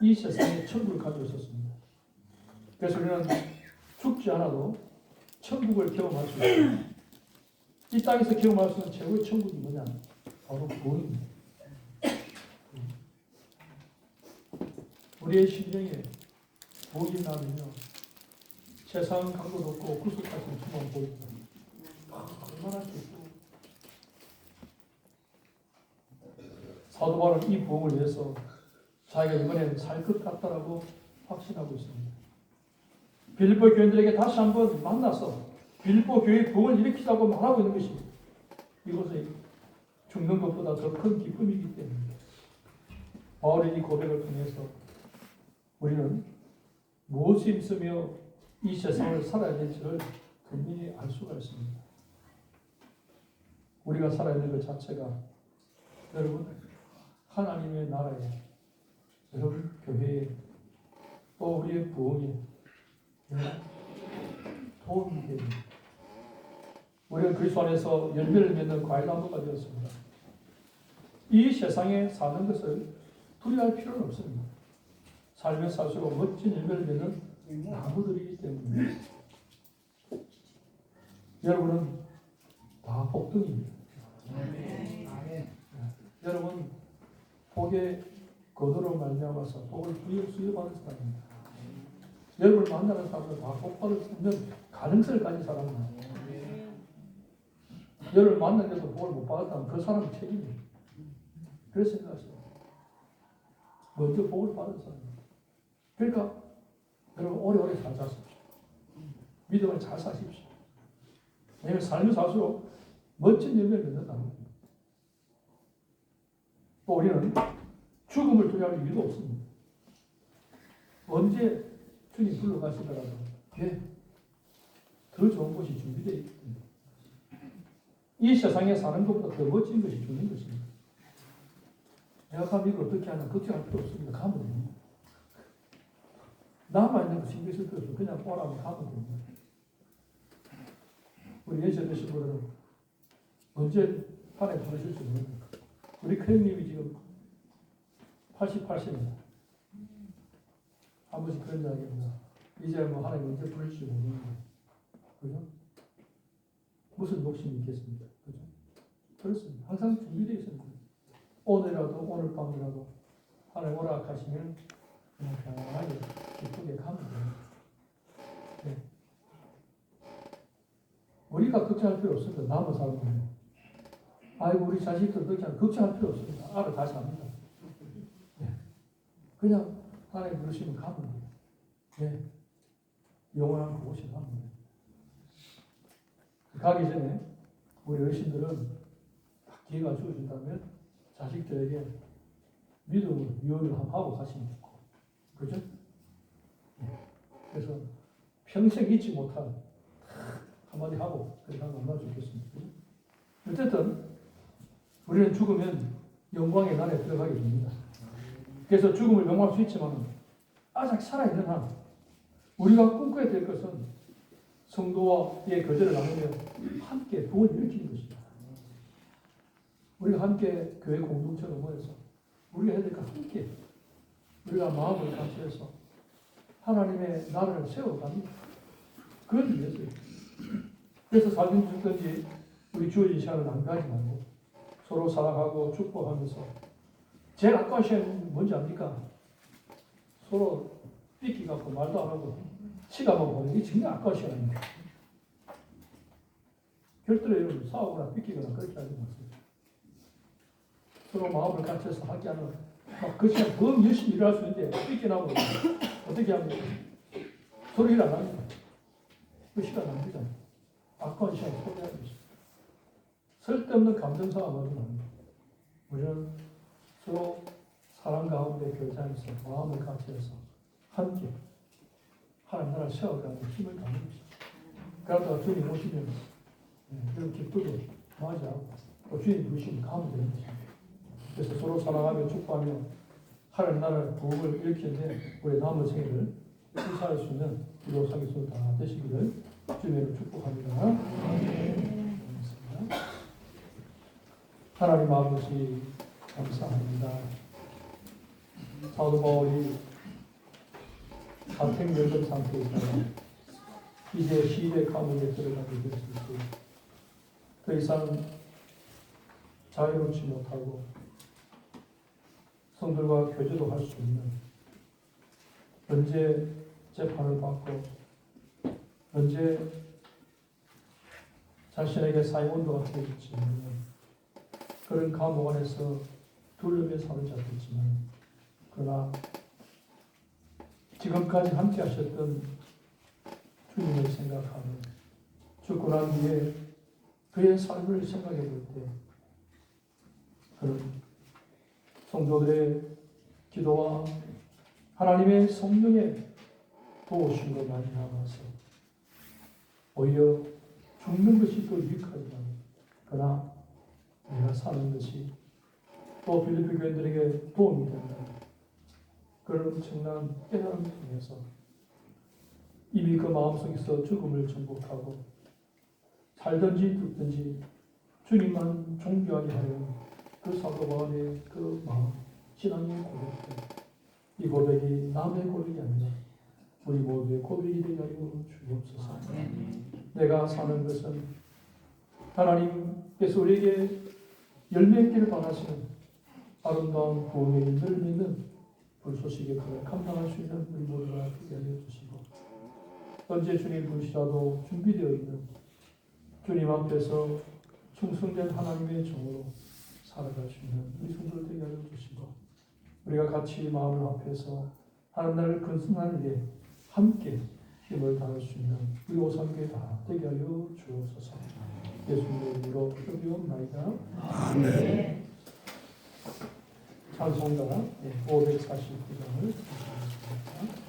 이 세상에 천국을 가지고 있었습니다. 그래서 우리는 죽지 않아도 천국을 경험할 수 있습니다. 이 땅에서 경험할 수 있는 최고의 천국이 뭐냐? 바로 구원입니다. 우리의 심령에 복이 나면요, 세상 강도 높고 구속하신 소망 보입니다. 얼마나 좋고. 사도 바울은 이 부흥을 위해서 자기가 이번에 살 것 같다라고 확신하고 있습니다. 빌립보 교인들에게 다시 한번 만나서 빌립보 교회의 부흥을 일으키자고 말하고 있는 것입니다. 이것이 죽는 것보다 더 큰 기쁨이기 때문입니다. 바울의 이 고백을 통해서 우리는 무엇이 있으며 이 세상을 살아야 될지를 분명히 알 수가 있습니다. 우리가 살아야 될 것 자체가 여러분 하나님의 나라에, 여러분 교회에, 또 우리의 부흥에 도움이 됩니다. 우리는 그리스도 안에서 열매를 맺는 과일나무가 되었습니다. 이 세상에 사는 것을 두려워할 필요는 없습니다. 살면 살수록 멋진 열매를 맺는 나무들이기 때문에 여러분은 다 복등입니다. 여러분 복의 거두로 말미암아서 복을 수여받은 사람입니다. 여러분을 만나는 사람은 다 복받을 수 있는 가능성을 가진 사람입니다. 여러분을 만났는데도 복을 못 받았다면 그 사람은 책임입니다. 그래서 생각하세요. 먼저 복을 받은 사람입니다. 그러니까 여러분 오래오래 잘 사십시오. 믿음을 잘 사십시오. 왜냐하면 삶을 살수록 멋진 열매를 맺는다는 겁니다. 또 우리는 죽음을 두려워할 이유도 없습니다. 언제 주님 불러가시더라도 더 좋은 곳이 준비되어 있기 때문에 이 세상에 사는 것보다 더 멋진 것이 주는 것입니다. 내가 가면 이걸 어떻게 하나 걱정할 필요 없습니다. 가면 됩니다. 남아 있는 거 신경 쓸 필요 없어요. 그냥 오라면 가면 됩니다. 우리 예전 되신 분들은 언제 하나님 부르실 수 있습니까? 우리 크림님이 지금 88세입니다. 한 번씩 그런 이야기입니다. 이제 뭐 하나님 언제 부르실지 모르는데, 그죠? 무슨 욕심이 있겠습니까? 그죠? 그렇습니다. 항상 준비되어 있습니다. 오늘이라도, 오늘 밤이라도 하나님 오락하시면 그냥 편안하게 기쁘게 가면 됩니다. 네. 우리가 걱정할 필요 없습니다. 남은 사람은. 아이고, 우리 자식들 걱정할 필요 없습니다. 알아 다 삽니다. 네. 그냥 하나님 부르시면 가면 돼요. 네. 영원한 그곳에 가면 돼요. 가기 전에 우리 어르신들은 기회가 주어진다면 자식들에게 믿음을 유언을 하고 가시면 좋고, 그죠? 네. 그래서 평생 잊지 못할 한마디 하고 그렇게 하면 얼마나 좋겠습니까? 어쨌든 우리는 죽으면 영광의 날에 들어가게 됩니다. 그래서 죽음을 명망할 수 있지만 아직 살아있는 한 우리가 꿈꿔야 될 것은 성도와의 교제를 나누며 함께 부흥을 일으키는 것입니다. 우리가 함께 교회 공동체로 모여서 우리가 해야 될 것 함께 우리가 마음을 같이 해서 하나님의 나라를 세워갑니다. 그걸 위해서요. 그래서 살든 죽든지 우리 주어진 시간을 낭비하지 말고 서로 사랑하고 축복하면서 제일 아까운 시간이 뭔지 압니까? 서로 삐끼 갖고 말도 안 하고 시간만 보는 게 정말 아까운 시간입니다. 결대로 여러분 싸우거나 삐끼거나 그렇게 하지 마세요. 서로 마음을 같이해서 함께하는 그 시간 더 열심히 일할 수 있는데 삐끼나고 어떻게 합니까? 서로 일 안 합니다. 그 시간 낭비잖아요. 아까운 시간 소비하는 것입니다. 쓸데없는 감정상을 하지 맙니다. 우리는 서로 사랑 가운데 교제하면서 마음을 같이해서 함께 하나님 나라를 세워가는 힘을 갖는 것입니다. 그러다가 주님 오시면 그런 기쁘게 맞이하고 또 주님 부르시면 가면 되는 것입니다. 그래서 서로 사랑하며 축복하며 하나님 나라의 부흥을 일으키는데 우리 남은 생애를 행사할 수 있는 기도 상기소 다 되시기를 주님으로 축복합니다. 하나님 아버지 감사합니다. 사도 바울이 사택연금 상태에 있다가 이제 시대 감옥에 들어가게 됐을 때 더 이상 자유롭지 못하고 성들과 교제도 할 수 없는 언제 재판을 받고 언제 자신에게 사형원도가 되어질지 모르는 그런 감옥 안에서 두려움에 사로잡혔지만 그러나 지금까지 함께 하셨던 주님을 생각하며 죽고 난 뒤에 그의 삶을 생각해 볼 때 그런 성도들의 기도와 하나님의 성령의 도우심으로 말미암아서 오히려 죽는 것이 더 유익하지만 그러나 우리가 사는 것이 또 빌립보 교인들에게 도움이 된다. 그런 엄청난 깨달음을 통해서 이미 그 마음속에서 죽음을 정복하고 살든지 죽든지 주님만 존귀하게 하려는 그 사도 바울의 그 마음, 신앙의 고백들, 이 고백이 남의 고백이 아니라 우리 모두의 고백이 되게 하여 주옵소서. 내가 사는 것은 하나님께서 우리에게 열매 있기를 바라시는 아름다운 구원의 일들을 믿는 불소식의 불을 감당할 수 있는 우리 모두가 되게 하여 주시고 언제 주님 부르시라도 준비되어 있는 주님 앞에서 충성된 하나님의 종으로 살아갈 수 있는 우리 성도들 되게 하여 주시고 우리가 같이 마음을 합해서 하나님 나라를 건설하는 일에 함께 힘을 다할 수 있는 우리 오상교회 다 되게 하여 주옵소서. 예수님의 이름으로 기도하옵나이다. 아멘. 찬송가 549장을 찬송하겠습니다.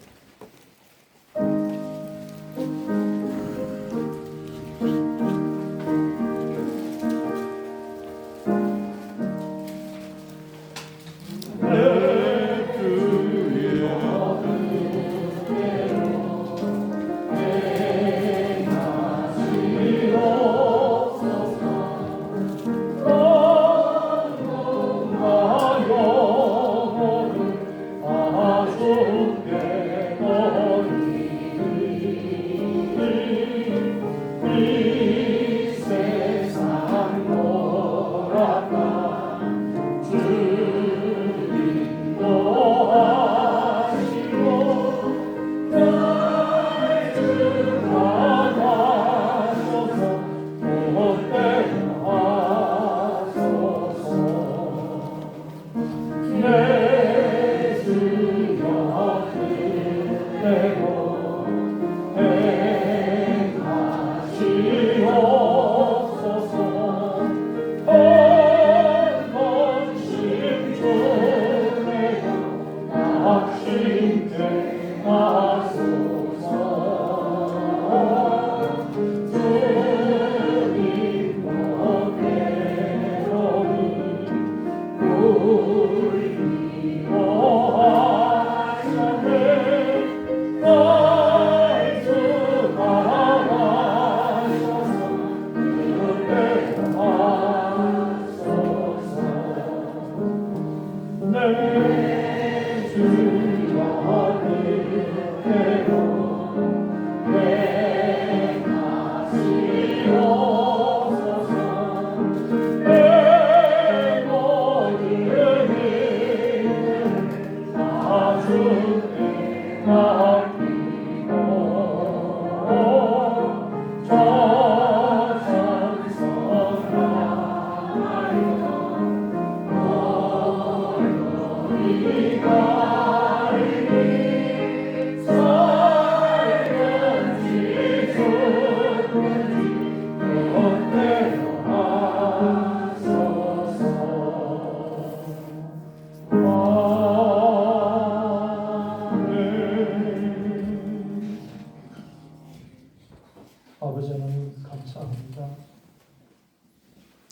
아버지 하나님 감사합니다.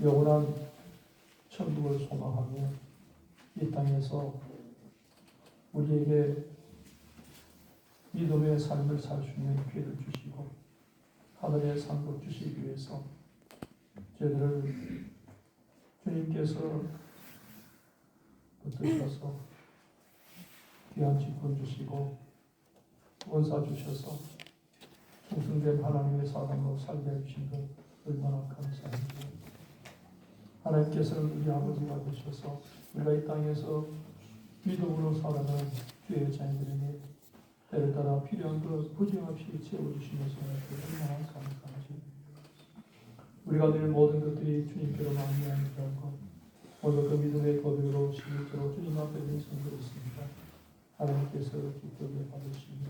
영원한 천국을 소망하며 이 땅에서 우리에게 믿음의 삶을 살 수 있는 기회를 주시고 하늘의 상급 주시기 위해서 저희들을 주님께서 붙드셔서 귀한 직분 주시고 원사 주셔서 충성된 하나님의 사람으로 살게 해주신 것 얼마나 감사합니다. 하나님께서는 우리 아버지가 되셔서 우리가 이 땅에서 믿음으로 살아가는 주의 자녀들에게 때를 따라 필요한 것 부정없이 채워주시면서 얼마나 감사하지. 우리가 늘 모든 것들이 주님께로 마음이 줄 알고 오늘 그 믿음의 고백으로 실제로 주님 앞에 인성드렸습니다. 하나님께서 기쁘게 받으시며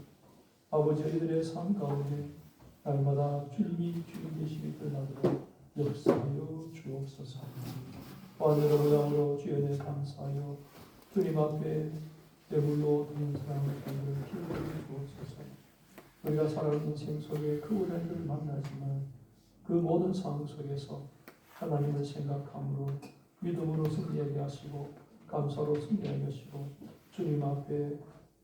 아버지 이들의 삶 가운데 날마다 주님이 주님 되시기 끝나도록 역사하여 주옵소서. 오늘 여러분 영으로 주연에 감사하여 주님 앞에 뇌물로 드는 사람을 기억해 주옵소서. 우리가 살아가는 인생 속에 그 어려움들을 만나지만 그 모든 상황 속에서 하나님을 생각함으로 믿음으로 승리하게 하시고 감사로 승리하게 하시고 주님 앞에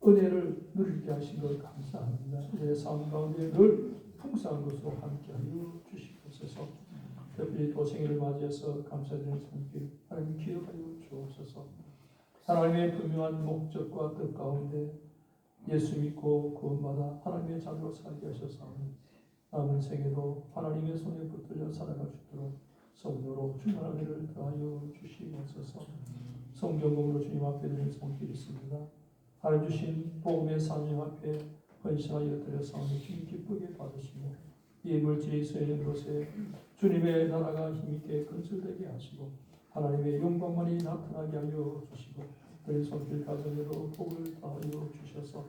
은혜를 누리게 하신 것 감사합니다. 내 삶 가운데 늘 풍성한 것으로 함께하여 주시옵소서. 특별히 또 생일을 맞이해서 감사드리는 손길 하나님 기억하여 주옵소서. 하나님의 분명한 목적과 뜻 가운데 예수 믿고 구원받아 하나님의 자녀로 살게 하셨사오니 남은 생에도 하나님의 손에 붙들려 살아갈 수 있도록 성도로 충만한 은혜를 더하여 주시옵소서. 성경공으로 주님 앞에 드리는 손길이 있습니다. 하나님 주신 복음의 사명 앞에 헌신하여 드렸사오니 주님 기쁘게 받으시며 이 물질이 있는 곳에 주님의 나라가 힘있게 건설되게 하시고 하나님의 영광만이 나타나게 하여 주시고 우리 손길 가정에도 복을 더하여 주셔서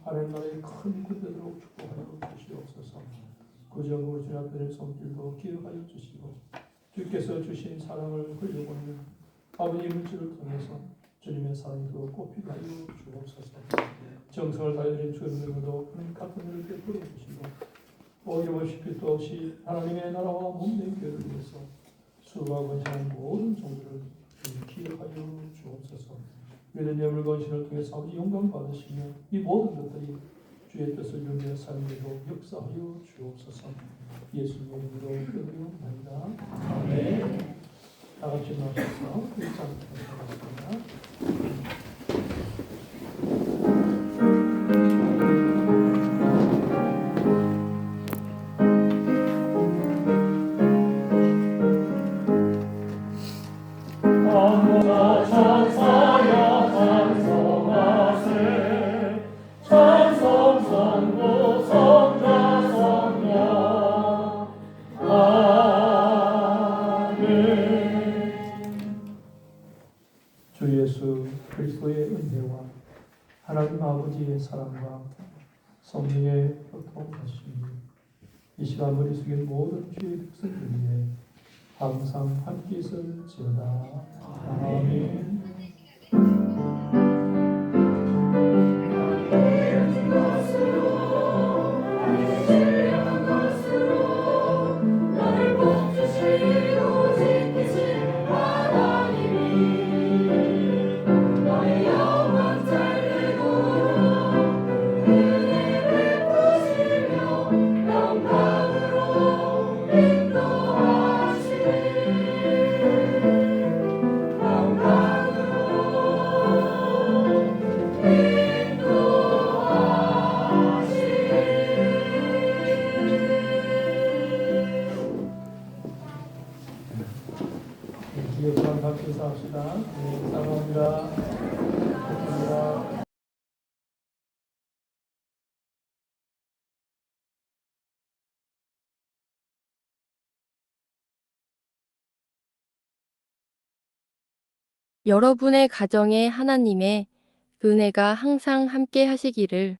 하나님 나라의 큰 군대로 축복하여 주시옵소서. 구정으로 주님 앞에 드린 손길도 기억하여 주시고 주께서 주신 사랑을 흘려보는 아버지 물질을 통해서 주님의 사랑이 더 꽃피게 하여 주옵소서. 정성을 다해드린 주님으로도 하나님 같은 일을 베풀어 주시고 오히려 없이 빛도 없이 하나님의 나라와 몸된 교회를 위해서 수고하고 헌신하는 모든 종들을 기억하여 주옵소서. 믿은 예물 건신을 통해서 아버지 영광 받으시며 이 모든 것들이 주의 뜻을 이루며 삶에도 역사하여 주옵소서. 예수님 이름으로 기도드리옵나이다. 아멘. 다 같이 나와서 일장 하겠습니다. 주 예수 그리스도의 은혜와 하나님 아버지의 사랑과 성령의 교통하심이 이 시간 머리 숙인 모든 주의 백성들 위해 항상 함께 있을지어다. 아멘. 기억만 갖고 인사합시다. 네, 사랑합니다. 감사합니다. 여러분의 가정에 하나님의 은혜가 항상 함께 하시기를